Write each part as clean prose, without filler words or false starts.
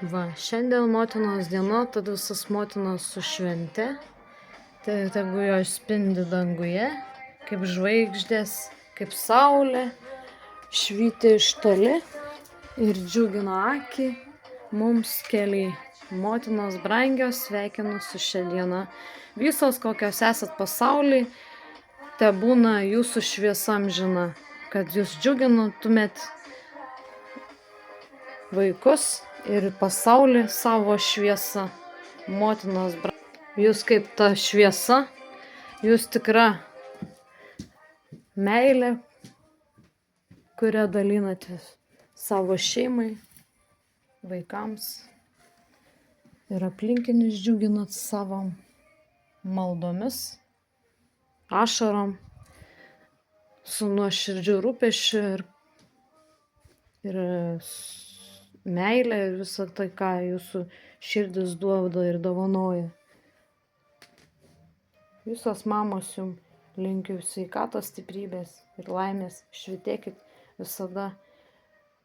Va, šiandien motinos diena, tad visas motinas su švente. Tai tegu jos spindi danguje, kaip žvaigždės, kaip saulė, švyti iš toli ir džiugina akį mums keliai. Motinos brangios, sveikinu su šia diena. Visos, kokios esat pasauly, te būna jūsų šviesa amžina, kad jūs džiugintumėt vaikus ir pasaulį savo šviesa. Motinos brangios. Jūs kaip ta šviesa, jūs tikra meilė, kurią dalinatės savo šeimai, vaikams ir aplinkinius džiuginat savo maldomis, ašarom, su nuoširdžiu rūpesčiu ir meilė ir visą tai, ką jūsų širdis duoda ir dovanoja. Visos mamos jums linkiu sveikatos, stiprybės ir laimės. Švytėkit visada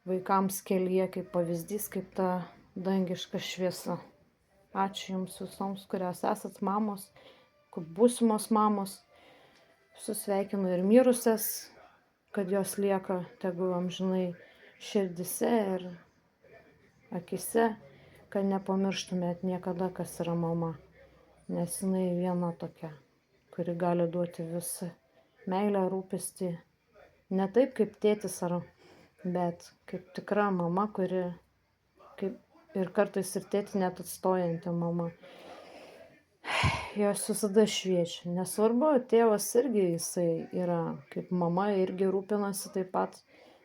vaikams kelyje kaip pavyzdys, kaip ta dangiška šviesa. Ačiū jums visoms, kurios esat mamos, būsimos mamos. Susveikinu ir mirusias, kad jos lieka tegu amžinai širdise ir akise, kad nepamirštumėt niekada, kas yra mama, nes jinai viena tokia, kuri gali duoti visą meilę, rūpestį, ne taip kaip tėtis bet kaip tikra mama, kuri kaip ir kartais ir tėtį net atstojanti mama. Jos visada šviečia, nesvarbu, tėvas irgi jisai yra kaip mama, irgi rūpinasi taip pat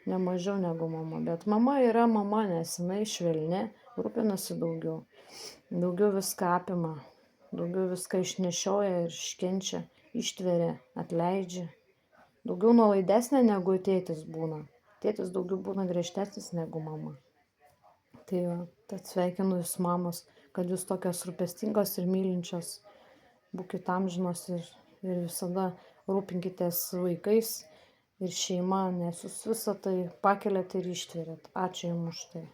nemažiau negu mama, bet mama yra mama, nes jinai švelni, rūpinasi daugiau viską apima, daugiau viską išnešioja ir iškenčia, ištveria, atleidžia. Daugiau nuolaidesnė negu tėtis būna. Tėtis daugiau būna griežtesnis negu mama. Tai tad sveikinu jūs mamos, kad jūs tokios rūpestingos ir mylinčios. Būkit amžinos ir visada rūpinkitės vaikais ir šeima, nes jūs visą tai pakeliat ir ištveriat. Ačiū jums už tai.